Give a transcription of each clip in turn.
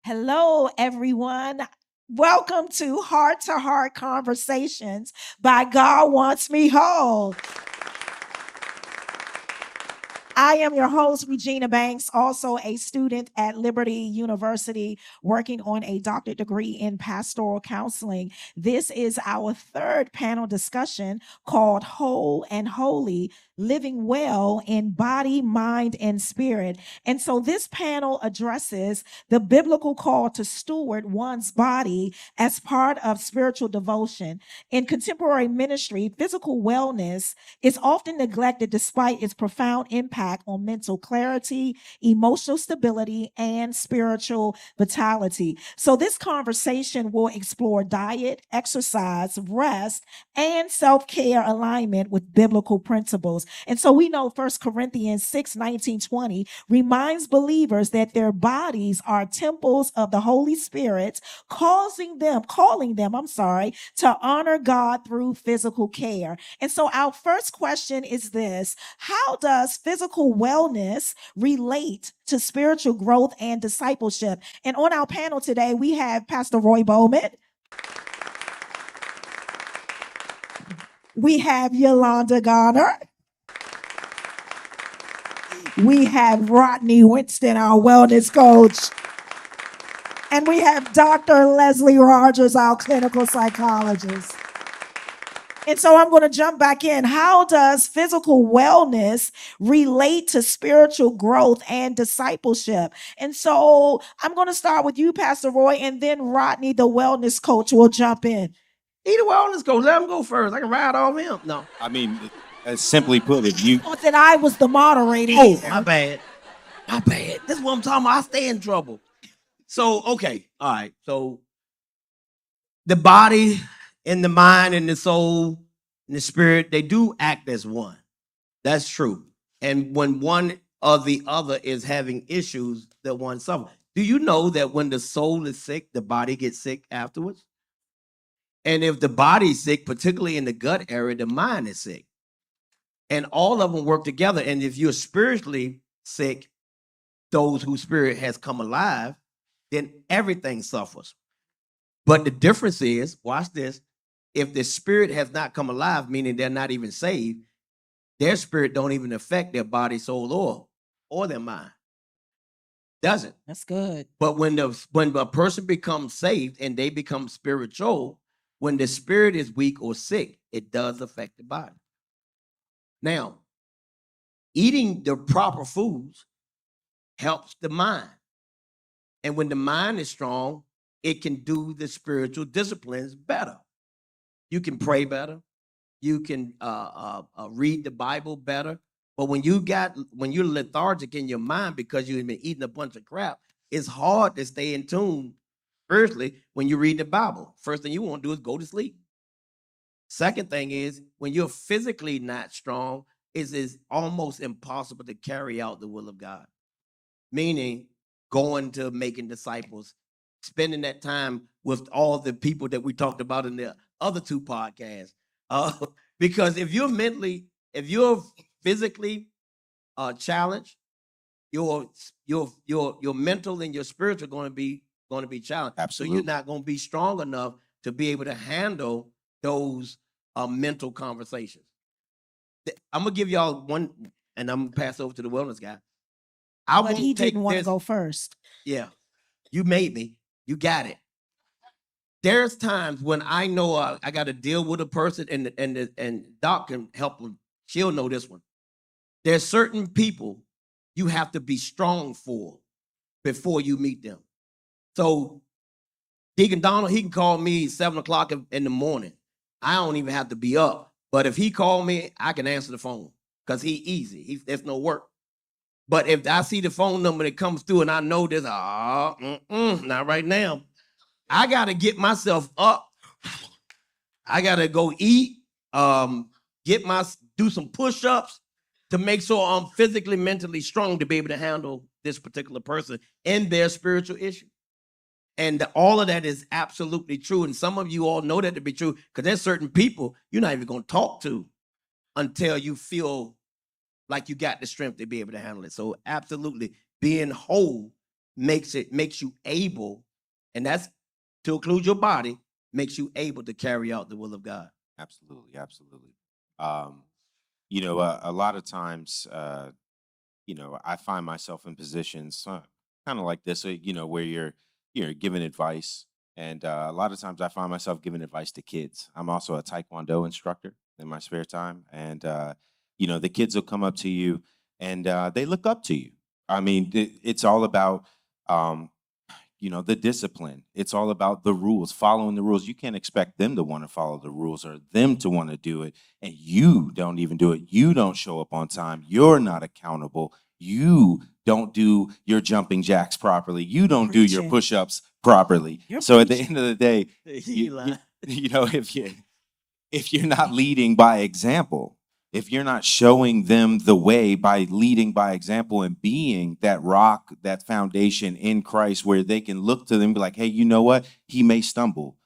Hello, everyone. Welcome to Heart Conversations by God Wants Me Whole. I am your host, Regina Banks, also a student at Liberty University, working on a doctorate degree in pastoral counseling. This is our third panel discussion called Whole and Holy, Living Well in Body, Mind, and Spirit. And so this panel addresses the biblical call to steward one's body as part of spiritual devotion. In contemporary ministry, physical wellness is often neglected despite its profound impact on mental clarity, emotional stability, and spiritual vitality. So, this conversation will explore diet, exercise, rest, and self care alignment with biblical principles. And so, we know 1 Corinthians 6:19-20 reminds believers that their bodies are temples of the Holy Spirit, calling them, to honor God through physical care. And so our first question is this: how does physical wellness relate to spiritual growth and discipleship? And on our panel today, we have Pastor Roy Bowman. We have Yolanda Garner. We have Rodney Winston, our wellness coach. And we have Dr. Leslie Rogers, our clinical psychologist. And so I'm going to jump back in. How does physical wellness relate to spiritual growth and discipleship? And so I'm going to start with you, Pastor Roy, and then Rodney, the wellness coach, will jump in. He the wellness coach. Let him go first. I can ride off him. No. I mean, simply put, if you thought that I was the moderator. Oh, my bad. My bad. This is what I'm talking about. I stay in trouble. So, okay. All right. So the body and the mind and the soul and the spirit, they do act as one. That's true. And when one or the other is having issues, that one suffers. Do you know that when the soul is sick, the body gets sick afterwards? And if the body's sick, particularly in the gut area, the mind is sick. And all of them work together. And if you're spiritually sick, those whose spirit has come alive, then everything suffers. But the difference is, watch this, if the spirit has not come alive, meaning they're not even saved, their spirit don't even affect their body, soul, or their mind. Doesn't. That's good. But when a person becomes saved and they become spiritual, when the spirit is weak or sick, it does affect the body. Now, eating the proper foods helps the mind. And when the mind is strong, it can do the spiritual disciplines better. You can pray better. You can read the Bible better. But when you're lethargic in your mind because you've been eating a bunch of crap, it's hard to stay in tune spiritually when you read the Bible. First thing you want to do is go to sleep. Second thing is, when you're physically not strong, it's almost impossible to carry out the will of God. Meaning going to making disciples, spending that time with all the people that we talked about in the other two podcasts. Because if you're physically challenged, your mental and your spiritual are going to be challenged. Absolutely. So you're not going to be strong enough to be able to handle those mental conversations. I'm gonna give y'all one, and I'm gonna pass over to the wellness guy. But he didn't want to go first. Yeah, you made me. You got it. There's times when I know I got to deal with a person, and Doc can help them. She'll know this one. There's certain people you have to be strong for before you meet them. So Deacon Donald, he can call me 7:00 in the morning. I don't even have to be up. But if he called me, I can answer the phone because he's easy. There's no work. But if I see the phone number that comes through and I know this, not right now. I got to get myself up. I got to go eat, do some push-ups to make sure I'm physically, mentally strong to be able to handle this particular person and their spiritual issue. And all of that is absolutely true. And some of you all know that to be true because there's certain people you're not even going to talk to until you feel like you got the strength to be able to handle it. So absolutely, being whole makes you able, and that's to include your body, makes you able to carry out the will of God. Absolutely, absolutely. You know, a lot of times, you know, I find myself in positions kind of like this, you know, where you're giving advice, and a lot of times I find myself giving advice to kids. I'm also a Taekwondo instructor in my spare time, and you know, the kids will come up to you and they look up to you. I mean, it's all about um, you know, the discipline. It's all about the rules, following the rules. You can't expect them to want to follow the rules or them to want to do it, and you don't even do it. You don't show up on time. You're not accountable. You don't do your jumping jacks properly. You don't do your Preaching. push-ups properly. You're So at the preaching. end of the day, you know, if you're not leading by example, if you're not showing them the way by leading by example and being that rock, that foundation in Christ where they can look to them and be like, hey, you know what? He may stumble,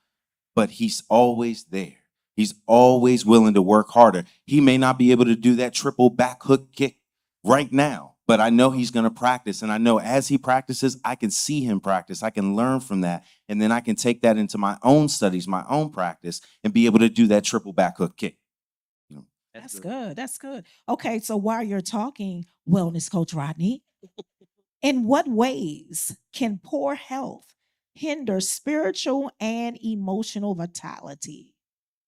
but he's always there. He's always willing to work harder. He may not be able to do that triple back hook kick right now, but I know he's going to practice. And I know as he practices, I can see him practice. I can learn from that. And then I can take that into my own studies, my own practice, and be able to do that triple back hook kick. You know, That's good. That's good. Okay, so while you're talking, wellness coach Rodney, in what ways can poor health hinder spiritual and emotional vitality?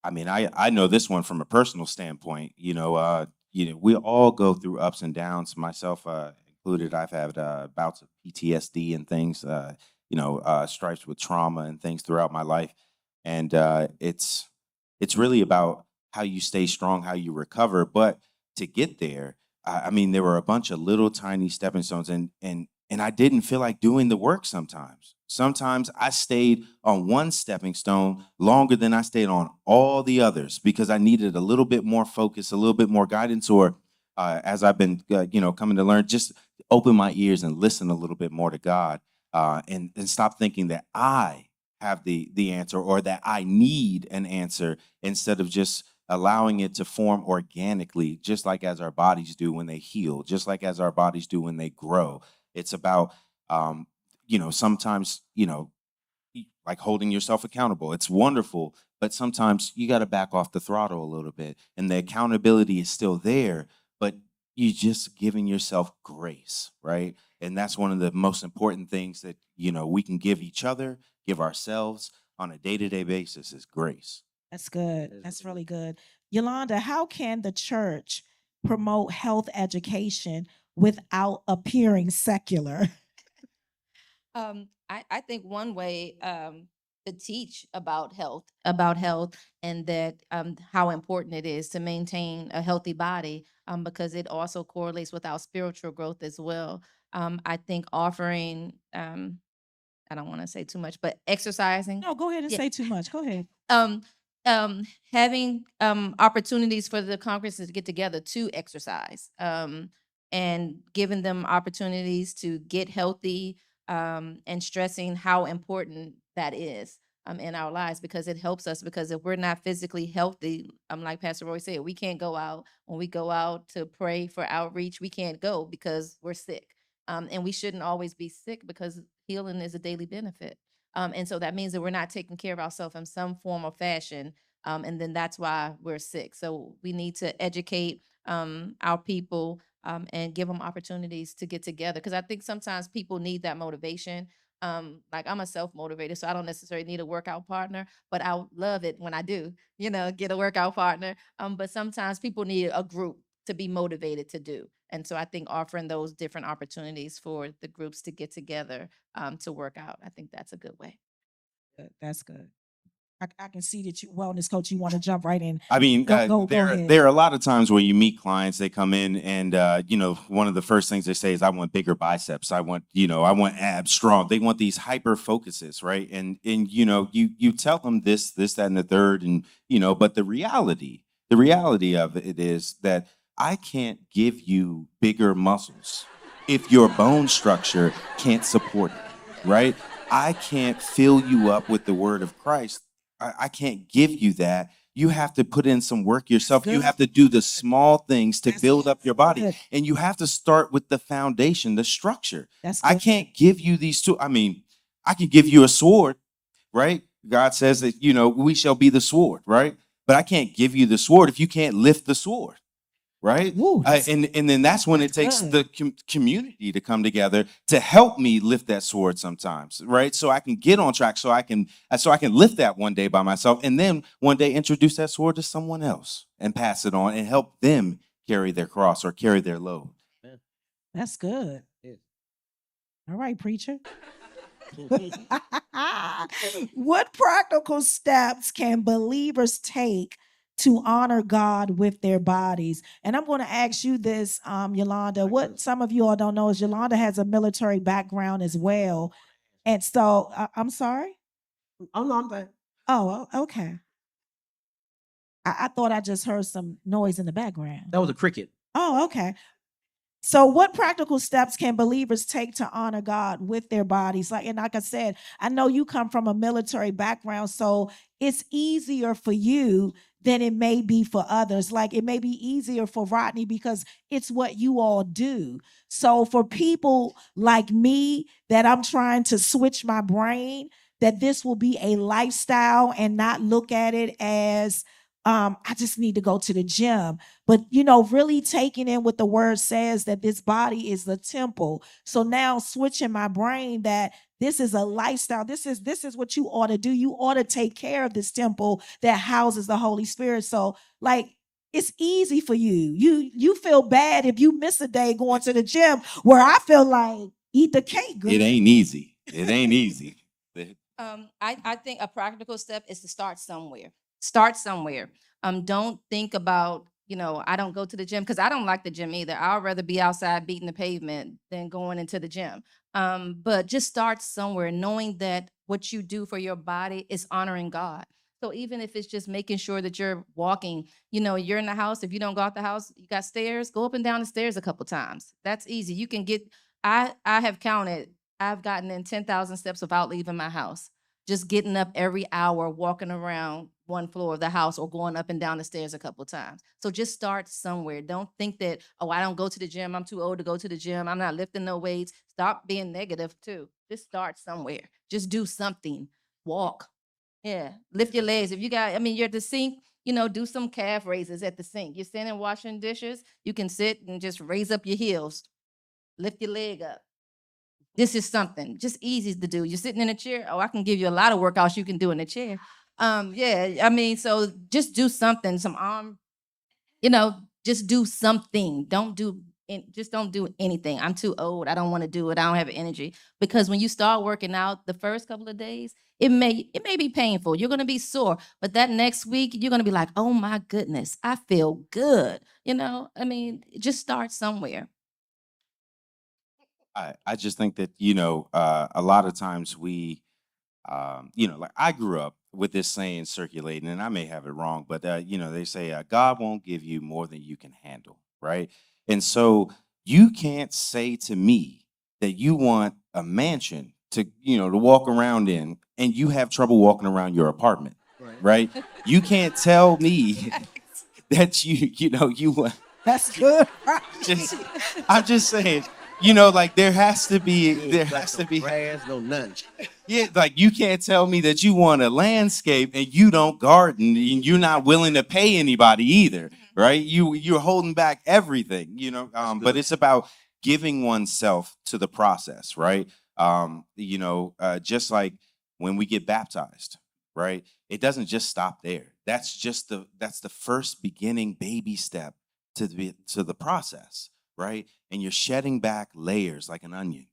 I mean, I know this one from a personal standpoint. You know, we all go through ups and downs, myself included. I've had bouts of PTSD and things, stripes with trauma and things throughout my life, and it's really about how you stay strong, how you recover. But to get there, I mean, there were a bunch of little tiny stepping stones, and I didn't feel like doing the work sometimes. Sometimes I stayed on one stepping stone longer than I stayed on all the others because I needed a little bit more focus, a little bit more guidance, or as I've been, coming to learn, just open my ears and listen a little bit more to God, and stop thinking that I have the answer or that I need an answer instead of just allowing it to form organically, just like as our bodies do when they heal, just like as our bodies do when they grow. It's about sometimes, like holding yourself accountable. It's wonderful, but sometimes you got to back off the throttle a little bit. And the accountability is still there, but you're just giving yourself grace, right? And that's one of the most important things that, we can give each other, give ourselves on a day-to-day basis is grace. That's good. That's That's good. really good. Yolanda, how can the church promote health education without appearing secular? I think one way to teach about health, and that how important it is to maintain a healthy body, because it also correlates with our spiritual growth as well. I think offering, I don't want to say too much, but exercising. No, go ahead and Yeah. say too much. Go ahead. um, Having opportunities for the congresses to get together to exercise, and giving them opportunities to get healthy, and stressing how important that is in our lives, because it helps us. Because if we're not physically healthy, like Pastor Roy said, we can't go out. When we go out to pray for outreach, we can't go because we're sick. And we shouldn't always be sick, because healing is a daily benefit. And so that means that we're not taking care of ourselves in some form or fashion. And then that's why we're sick. So we need to educate our people, and give them opportunities to get together. Because I think sometimes people need that motivation. Like, I'm a self-motivated, so I don't necessarily need a workout partner, but I love it when I do, get a workout partner. But sometimes people need a group to be motivated to do. And so I think offering those different opportunities for the groups to get together, to work out, I think that's a good way. Good. That's good. I can see that you, wellness coach, you want to jump right in. I mean, Go there ahead. there are a lot of times where you meet clients, they come in and one of the first things they say is, I want bigger biceps. I want abs strong. They want these hyper focuses, right? And you tell them this, that, and the third, and but the reality of it is that I can't give you bigger muscles if your bone structure can't support it, right? I can't fill you up with the word of Christ. I can't give you that you have to put in some work yourself. You good. have to do the small things to That's build up your body. good. And you have to start with the foundation, the structure. That's I good. can't give you these two. I mean, I can give you a sword, right? God says that, we shall be the sword, right? But I can't give you the sword if you can't lift the sword, right? Woo, that's- And then that's when it takes good. the community to come together to help me lift that sword sometimes, right? So I can get on track, so I can lift that one day by myself, and then one day introduce that sword to someone else and pass it on and help them carry their cross or carry their load. That's good. Yes. All right, preacher. What practical steps can believers take to honor God with their bodies? And I'm going to ask you this, Yolanda. What some of you all don't know is Yolanda has a military background as well. And so, I'm sorry? Oh, no, I'm fine. Oh, okay. I thought I just heard some noise in the background. That was a cricket. Oh, okay. So, what practical steps can believers take to honor God with their bodies? Like I said, I know you come from a military background, so it's easier for you than it may be for others. Like it may be easier for Rodney because it's what you all do. So, for people like me that I'm trying to switch my brain, that this will be a lifestyle and not look at it as I just need to go to the gym. But really taking in what the word says that this body is the temple. So now switching my brain that this is a lifestyle. This is what you ought to do. You ought to take care of this temple that houses the Holy Spirit. So like it's easy for you. You feel bad if you miss a day going to the gym, where I feel like eat the cake. Girl. It ain't easy. It ain't easy. I think a practical step is to start somewhere. Start somewhere. Don't think about, I don't go to the gym because I don't like the gym either. I'd rather be outside beating the pavement than going into the gym. But just start somewhere, knowing that what you do for your body is honoring God. So even if it's just making sure that you're walking, you're in the house. If you don't go out the house, you got stairs, go up and down the stairs a couple times. That's easy. You can get, I have counted, I've gotten in 10,000 steps without leaving my house. Just getting up every hour, walking around one floor of the house or going up and down the stairs a couple times. So just start somewhere. Don't think that, oh, I don't go to the gym. I'm too old to go to the gym. I'm not lifting no weights. Stop being negative too. Just start somewhere. Just do something. Walk. Yeah. Lift your legs. If you got, you're at the sink, do some calf raises at the sink. You're standing washing dishes. You can sit and just raise up your heels. Lift your leg up. This is something just easy to do. You're sitting in a chair. Oh, I can give you a lot of workouts you can do in a chair. So just do something, some arm, just do something. Just don't do anything. I'm too old. I don't want to do it. I don't have energy. Because when you start working out the first couple of days, it may be painful. You're going to be sore. But that next week, you're going to be like, oh my goodness, I feel good. Just start somewhere. I just think that, a lot of times we, like I grew up with this saying circulating, and I may have it wrong, but, they say God won't give you more than you can handle, right? And so you can't say to me that you want a mansion to walk around in, and you have trouble walking around your apartment, right? You can't tell me that you want. That's good. I'm just saying. Like there has to be Grass, no none. yeah, like you can't tell me that you want a landscape and you don't garden and you're not willing to pay anybody either, right? You're holding back everything, but it's about giving oneself to the process, right? Just like when we get baptized, right? It doesn't just stop there. That's the first beginning baby step to the process, right? And you're shedding back layers like an onion,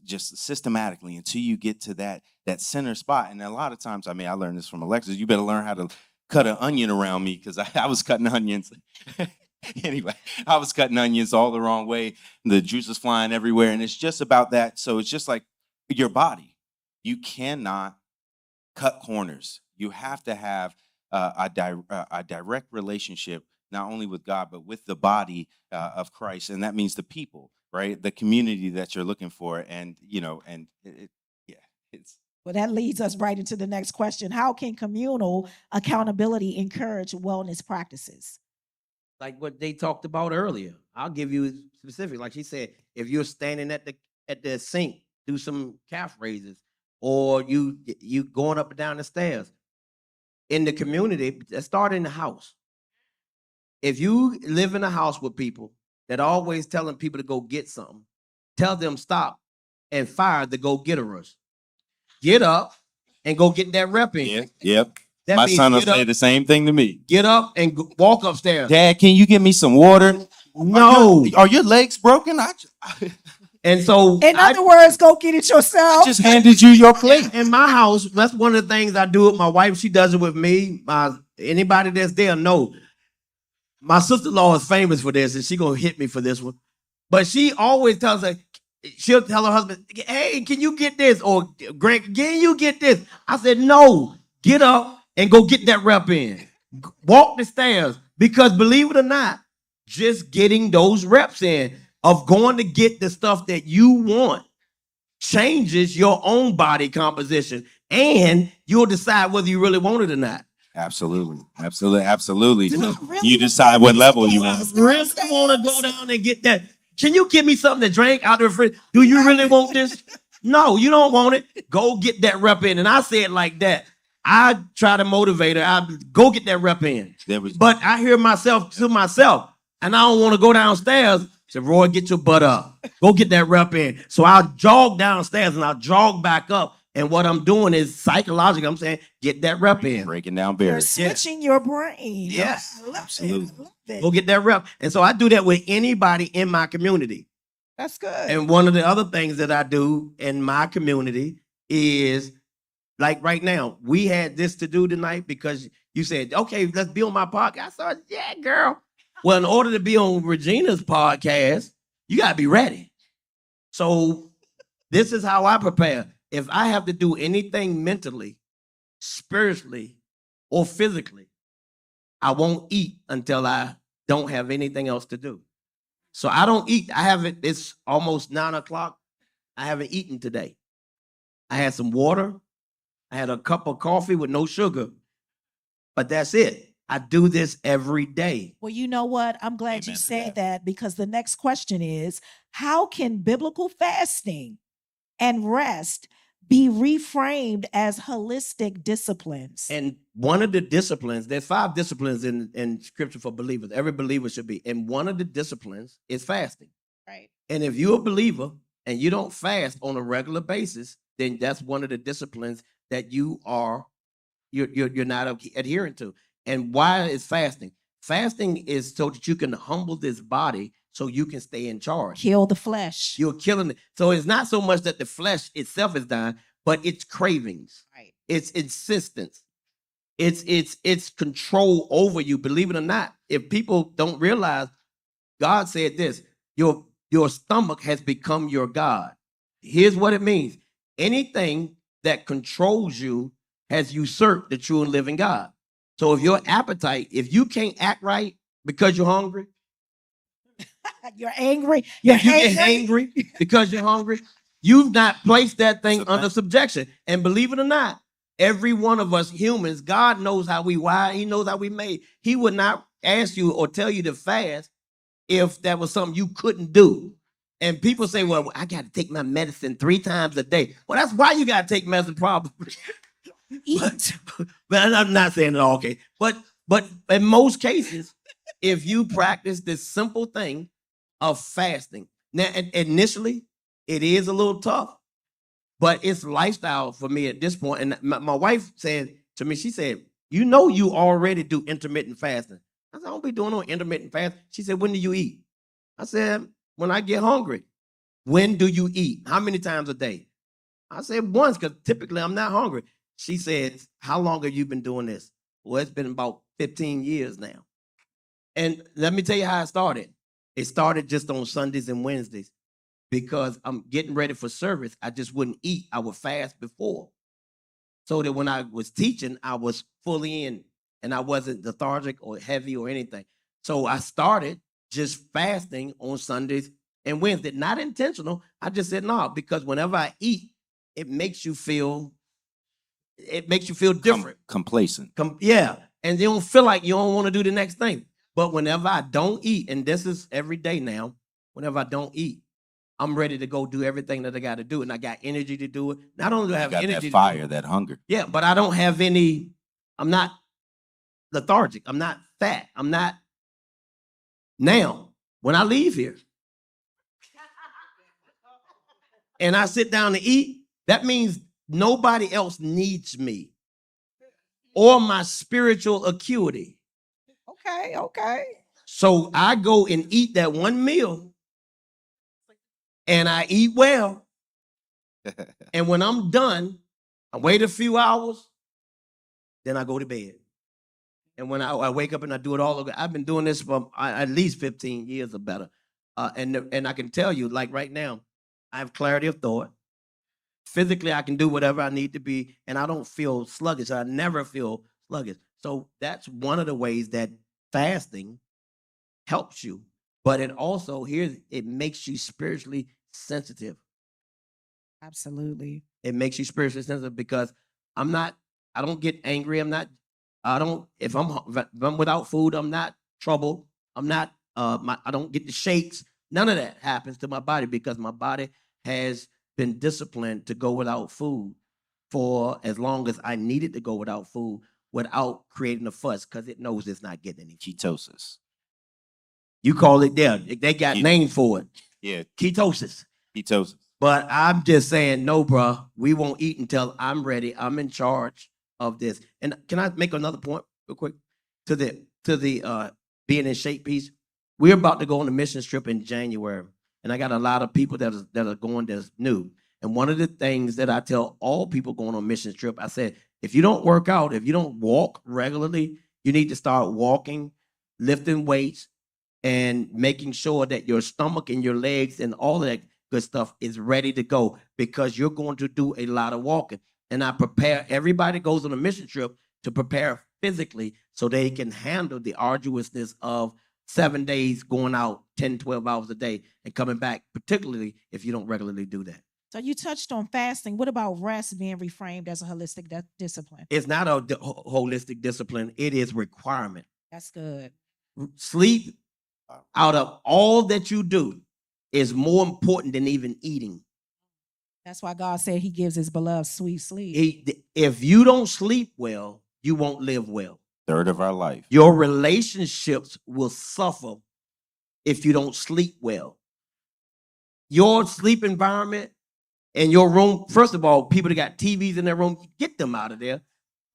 just systematically until you get to that center spot. And a lot of times, I learned this from Alexis. You better learn how to cut an onion around me because I was cutting onions. Anyway, I was cutting onions all the wrong way. The juice is flying everywhere, and it's just about that. So it's just like your body. You cannot cut corners. You have to have a direct relationship, not only with God, but with the body of Christ. And that means the people, right? The community that you're looking for. And, Well, that leads us right into the next question. How can communal accountability encourage wellness practices? Like what they talked about earlier. I'll give you specific. Like she said, if you're standing at the sink, do some calf raises, or you going up and down the stairs. In the community, start in the house. If you live in a house with people that always telling people to go get something, tell them stop and fire the go-getterers. Get up and go get that rep in. Yeah, yep. That My means son will get up- say the same thing to me. Get up and walk upstairs. Dad, can you give me some water? No. Are your legs broken? I And so In I- other words, go get it yourself. just handed you your plate. in my house, that's one of the things I do with my wife. She does it with me. Anybody that's there know. My sister-in-law is famous for this, and she gonna hit me for this one. But she always tells her, she'll tell her husband, "Hey, can you get this?" Or "Greg, can you get this?" I said, "No, get up and go get that rep in. Walk the stairs." Because believe it or not, just getting those reps in of going to get the stuff that you want changes your own body composition, and you'll decide whether you really want it or not. Absolutely. Absolutely. Absolutely. Really? You decide what level you want. Really want to go down and get that? Can you give me something to drink out of the fridge? Do you really want this? No, you don't want it. Go get that rep in. And I say it like that. I try to motivate her. I go get that rep in. There was But I hear myself to myself, and I don't want to go downstairs. Say, "Roy, get your butt up. Go get that rep in." So I'll jog downstairs and I'll jog back up. And what I'm doing is psychological. I'm saying, get that rep in. breaking down You're barriers. switching your brain. Yes, I love it. absolutely. I love it. Go get that rep. And so I do that with anybody in my community. That's good. And one of the other things that I do in my community is, like right now, we had this to do tonight because you said, "Okay, let's be on my podcast." I said, "Yeah, girl." Well, in order to be on Regina's podcast, you got to be ready. So this is how I prepare. If I have to do anything mentally, spiritually, or physically, I won't eat until I don't have anything else to do. So I don't eat. It's almost 9 o'clock. I haven't eaten today. I had some water. I had a cup of coffee with no sugar. But that's it. I do this every day. Well, you know what? I'm glad you Amen to said that because the next question is, how can biblical fasting and rest be reframed as holistic disciplines? And one of the disciplines, there's 5 disciplines in scripture for believers. Every believer should be. And one of the disciplines is fasting. Right. And if you're a believer and you don't fast on a regular basis, then that's one of the disciplines that you're not adhering to. And why is fasting? Fasting is so that you can humble this body so you can stay in charge. Kill the flesh. You're killing it. So it's not so much that the flesh itself is dying, but it's cravings, Right. it's insistence, it's control over you. Believe it or not, if people don't realize, God said this: your stomach has become your God. Here's what it means: anything that controls you has usurped the true and living God. So if your appetite, if you can't act right because you're hungry, You're angry. You're if you get angry. angry because you're hungry, you've not placed that thing So under subjection. And believe it or not, every one of us humans, God knows how we wired. He knows how we made. He would not ask you or tell you to fast if that was something you couldn't do. And people say, "Well, I got to take my medicine 3 times a day." Well, that's why you got to take medicine, probably. Eat. But I'm not saying it all okay. But in most cases, if you practice this simple thing of fasting, now initially it is a little tough, but it's lifestyle for me at this point. And my wife said to me, she said, "You know, you already do intermittent fasting." I said, "I don't be doing no intermittent fast." She said, "When do you eat?" I said, "When I get hungry." "When do you eat? How many times a day?" I said, "Once, because typically I'm not hungry." She said, "How long have you been doing this?" Well, it's been about 15 years now. And let me tell you how it started. It started just on Sundays and Wednesdays because I'm getting ready for service. I just wouldn't eat. I would fast before. So that when I was teaching, I was fully in and I wasn't lethargic or heavy or anything. So I started just fasting on Sundays and Wednesdays. Not intentional. I just said, no, because whenever I eat, it makes you feel It makes you feel Com- different. complacent. Yeah. And you don't feel like you don't want to do the next thing. But whenever I don't eat, and this is every day now, whenever I don't eat, I'm ready to go do everything that I got to do. And I got energy to do it. Not only do I You have got energy that to do fire, it, that hunger. yeah, but I don't have any, I'm not lethargic. I'm not fat. I'm not. Now, when I leave here and I sit down to eat, that means nobody else needs me or my spiritual acuity. Okay, okay. So I go and eat that one meal and I eat well. And when I'm done, I wait a few hours, then I go to bed. And when I wake up and I do it all over, I've been doing this for at least 15 years or better. And I can tell you, like right now, I have clarity of thought. Physically, I can do whatever I need to be, and I don't feel sluggish. I never feel sluggish. So that's one of the ways that fasting helps you. But it also, it makes you spiritually sensitive. Absolutely. It makes you spiritually sensitive because I don't get angry. If I'm without food, I'm not troubled. I'm not, I don't get the shakes. None of that happens to my body because my body has been disciplined to go without food for as long as I needed to go without food without creating a fuss because it knows it's not getting any. Ketosis. You call it there. They got Ke- names for it. Yeah, Ketosis. ketosis. But I'm just saying, no, bro, we won't eat until I'm ready. I'm in charge of this. And can I make another point real quick to the being in shape piece? We're about to go on a mission trip in January, and I got a lot of people that are going that's new. And one of the things that I tell all people going on a mission trip, I said, if you don't work out, if you don't walk regularly, you need to start walking, lifting weights, and making sure that your stomach and your legs and all of that good stuff is ready to go because you're going to do a lot of walking. And I prepare everybody goes on a mission trip to prepare physically so they can handle the arduousness of 7 days going out 10, 12 hours a day and coming back, particularly if you don't regularly do that. So you touched on fasting. What about rest being reframed as a holistic discipline? It's not a holistic discipline, it is requirement. That's good. Sleep out of all that you do is more important than even eating. That's why God said he gives his beloved sweet sleep. If you don't sleep well, you won't live well. Third of our life. Your relationships will suffer if you don't sleep well. Your sleep environment and your room, first of all, people that got TVs in their room, get them out of there.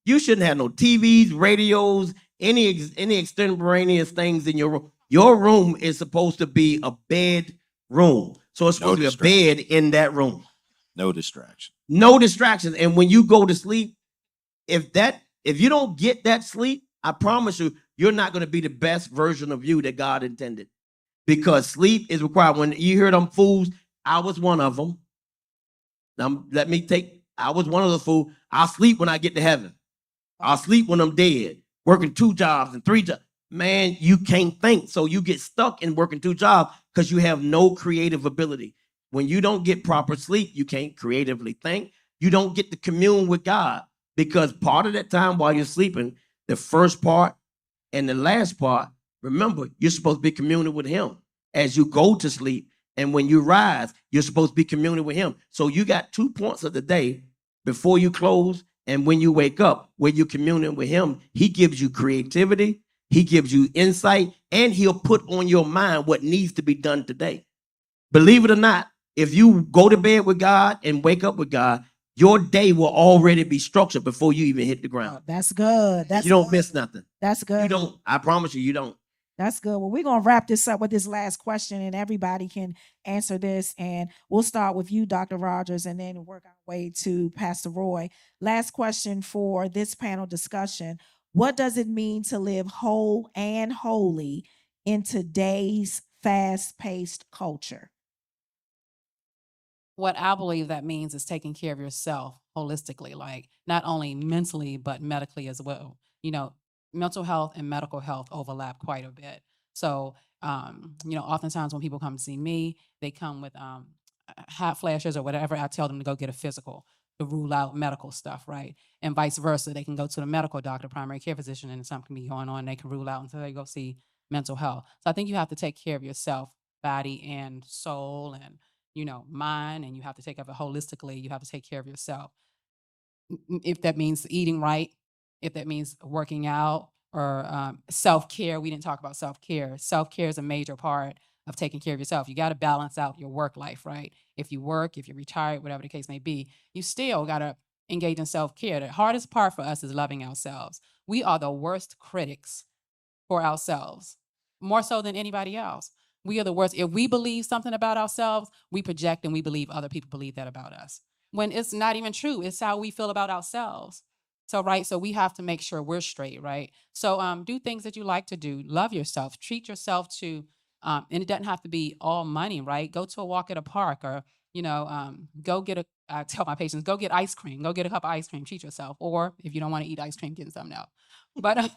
You shouldn't have no TVs, radios, any extemporaneous things in your room. Your room is supposed to be a bed room. So it's supposed to be a bed in that room. No distraction. No distractions. And when you go to sleep, if you don't get that sleep, I promise you, you're not going to be the best version of you that God intended. Because sleep is required. When you hear them fools, I was one of them. Now, I was one of the fools. I'll sleep when I get to heaven. I'll sleep when I'm dead, working 2 jobs and 3 jobs. Man, you can't think. So you get stuck in working 2 jobs because you have no creative ability. When you don't get proper sleep, you can't creatively think. You don't get to commune with God because part of that time while you're sleeping, the first part and the last part, remember, you're supposed to be communing with him as you go to sleep. And when you rise, you're supposed to be communing with him. So you got 2 points of the day before you close and when you wake up, where you're communing with him. He gives you creativity, he gives you insight, and he'll put on your mind what needs to be done today. Believe it or not, if you go to bed with God and wake up with God, your day will already be structured before you even hit the ground. Oh, that's good. You don't miss nothing. That's good. You don't. I promise you, you don't. That's good. Well, we're going to wrap this up with this last question, and everybody can answer this. And we'll start with you, Dr. Rogers, and then work our way to Pastor Roy. Last question for this panel discussion. What does it mean to live whole and holy in today's fast-paced culture? What I believe that means is taking care of yourself holistically, like not only mentally, but medically as well. Mental health and medical health overlap quite a bit. So, oftentimes when people come to see me, they come with hot flashes or whatever. I tell them to go get a physical. to rule out medical stuff, right? And vice versa. They can go to the medical doctor, primary care physician, and something can be going on. They can rule out until they go see mental health. So I think you have to take care of yourself, body and soul and, mind, and you have to take care of it holistically. You have to take care of yourself. If that means eating right, if that means working out or self-care. We didn't talk about self-care. Self-care is a major part of taking care of yourself. You got to balance out your work life, right? If you work, if you're retired, whatever the case may be, you still got to engage in self-care. The hardest part for us is loving ourselves. We are the worst critics for ourselves, more so than anybody else. We are the worst. If we believe something about ourselves, we project and we believe other people believe that about us. When it's not even true, it's how we feel about ourselves. So, right, so we have to make sure we're straight, right? So do things that you like to do. Love yourself. Treat yourself to, and it doesn't have to be all money, right? Go to a walk at a park or, go get I tell my patients, go get ice cream. Go get a cup of ice cream. Treat yourself. Or if you don't want to eat ice cream, get something else. But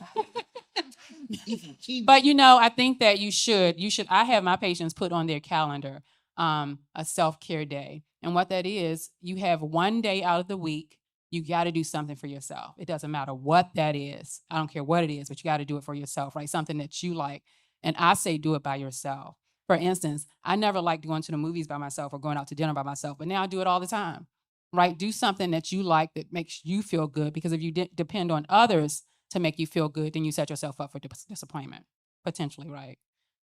but I think that you should. I have my patients put on their calendar a self-care day. And what that is, you have one day out of the week, you got to do something for yourself. It doesn't matter what that is. I don't care what it is, but you got to do it for yourself, right? Something that you like. And I say do it by yourself. For instance, I never liked going to the movies by myself or going out to dinner by myself, but now I do it all the time, right? Do something that you like that makes you feel good, because if you depend on others to make you feel good, then you set yourself up for disappointment, potentially, right?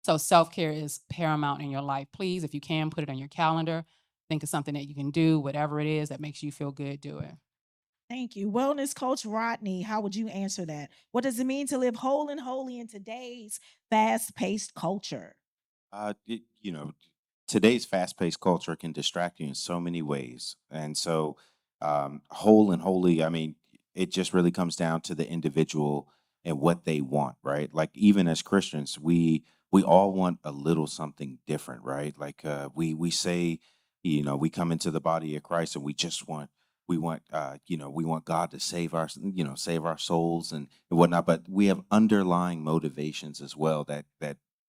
So self-care is paramount in your life. Please, if you can, put it on your calendar. Think of something that you can do, whatever it is that makes you feel good, do it. Thank you. Wellness coach Rodney, how would you answer that? What does it mean to live whole and holy in today's fast-paced culture? Today's fast-paced culture can distract you in so many ways, and so whole and holy. I mean, it just really comes down to the individual and what they want, right? Like even as Christians, we all want a little something different, right? Like we say, we come into the body of Christ and we want God to save save our souls and whatnot, but we have underlying motivations as well that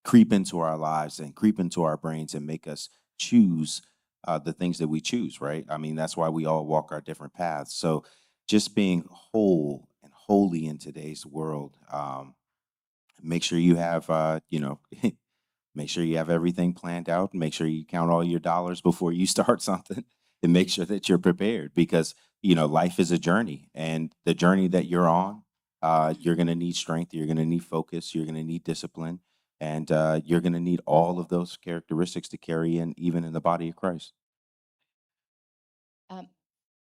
creep into our lives and creep into our brains and make us choose the things that we choose, right? I mean, that's why we all walk our different paths. So just being whole and holy in today's world, make sure you have, make sure you have everything planned out. Make sure you count all your dollars before you start something and make sure that you're prepared because, life is a journey, and the journey that you're on, you're going to need strength. You're going to need focus. You're going to need discipline. And you're going to need all of those characteristics to carry in, even in the body of Christ. Um,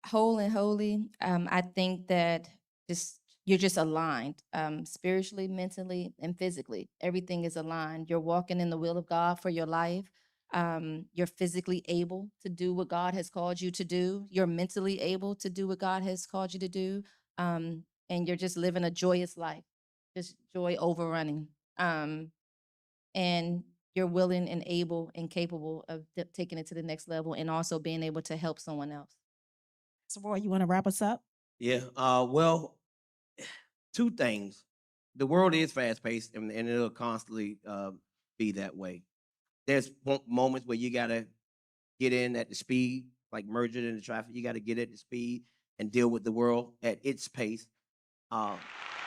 Whole and holy, I think that you're just aligned, spiritually, mentally, and physically. Everything is aligned. You're walking in the will of God for your life. You're physically able to do what God has called you to do. You're mentally able to do what God has called you to do. And you're just living a joyous life, just joy overrunning. And you're willing and able and capable of taking it to the next level and also being able to help someone else. So, Roy, you want to wrap us up? Yeah. Well, two things. The world is fast paced, and it'll constantly be that way. There's moments where you gotta get in at the speed, like merging in the traffic. You gotta get at the speed and deal with the world at its pace. Uh,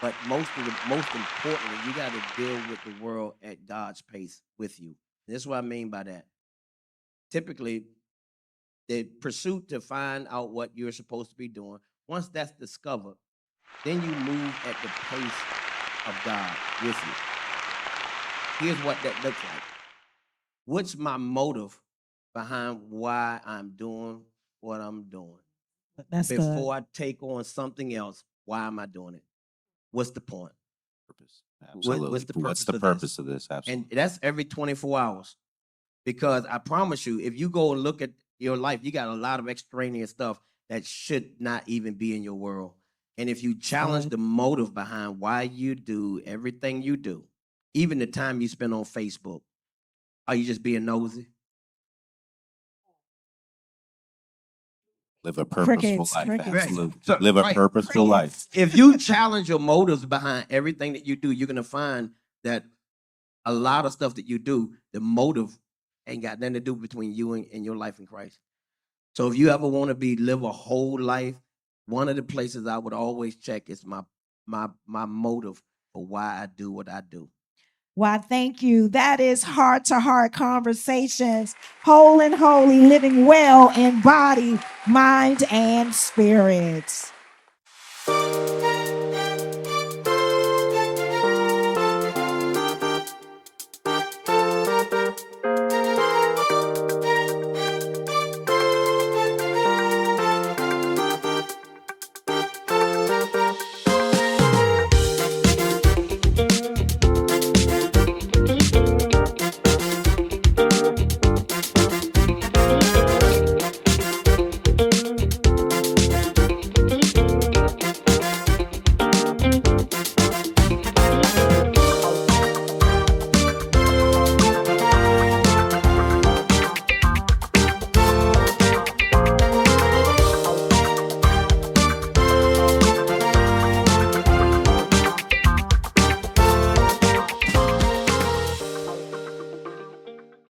but most importantly, you got to deal with the world at God's pace with you. This is what I mean by that. Typically, the pursuit to find out what you're supposed to be doing. Once that's discovered, then you move at the pace of God with you. Here's what that looks like. What's my motive behind why I'm doing what I'm doing? That's good. Before I take on something else, why am I doing it? What's the point? Purpose. Absolutely. What's the purpose of this? And Absolutely. that's every 24 hours. Because I promise you, if you go and look at your life, you got a lot of extraneous stuff that should not even be in your world. And if you challenge Good. the motive behind why you do everything you do, even the time you spend on Facebook, are you just being nosy? Live a purposeful Crickets, life. crickets. Absolutely. So- Live a right. purposeful life. If you challenge your motives behind everything that you do, you're gonna find that a lot of stuff that you do, the motive ain't got nothing to do between you and your life in Christ. So if you ever want to live a whole life, one of the places I would always check is my motive for why I do what I do. Why, thank you. That is Heart to Heart Conversations, whole and holy, living well in body, mind, and spirit.